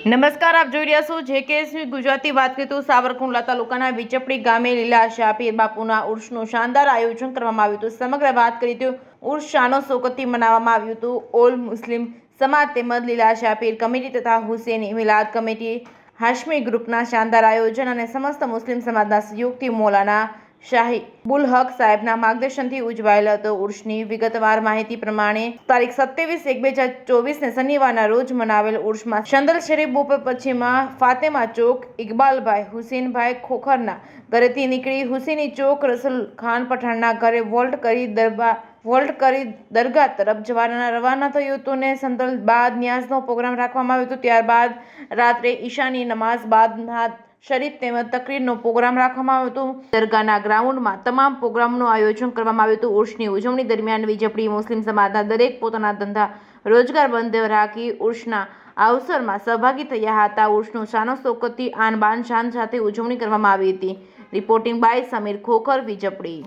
નમસ્કાર, આપ જોઈ રહ્યા છો જેકેએસવી ગુજરાતી. વાત કરીએ તો સાવરકુંડલા તાલુકાના વિચપડી ગામે લીલાશાહ પીર બાપુના ઉર્સનું શાનદાર આયોજન કરવામાં આવ્યું હતું. સમગ્ર વાત કરીએ તો ઉર્સ શાનો શોકતથી મનાવવામાં આવ્યું હતું. ઓલ મુસ્લિમ સમાજ તેમજ લીલાશાહ પીર કમિટી તથા હુસેની મિલાદ કમિટી હાશમી ગ્રુપના શાનદાર આયોજન અને સમસ્ત મુસ્લિમ સમાજના સહયોગથી મૌલાના શાહિબુલ હક સાહેબના માર્ગદર્શનથી ઉજવાયેલ હતો. ઉર્સની વિગતવાર માહિતી પ્રમાણે તારીખ 27/1/2024 શનિવારના રોજ મનાવેલ ઉર્સમાં શંદલ શરીફ બોપર પશ્ચિમમાં ફાતેમા ચોક ઇકબાલભાઈ હુસેનભાઈ ખોખરના ઘરેથી નીકળી હુસેની ચોક રસુલ ખાન પઠાણના ઘરે વોલ્ટ કરી દરગાહ તરફ જવાના રવાના થયું હતું ને શંદલ બાદ ન્યાઝનો પ્રોગ્રામ રાખવામાં આવ્યો હતો. ત્યારબાદ રાત્રે ઈશાની નમાઝ બાદ નાત શરીફ તેમજ તકરીરનો પ્રોગ્રામ રાખવામાં આવ્યો હતો. દરગાહના ગ્રાઉન્ડમાં તમામ પ્રોગ્રામનું આયોજન કરવામાં આવ્યું હતું. ઉર્સની ઉજવણી દરમિયાન વિજપડી મુસ્લિમ સમાજના દરેક પોતાના ધંધા રોજગાર બંધ રાખી ઉર્સના અવસરમાં સહભાગી થયા હતા. ઉર્સનું શાનો શૌકતથી આન બાન શાન સાથે ઉજવણી કરવામાં આવી હતી. Reporting by Samir Khokhar, Vijpadi.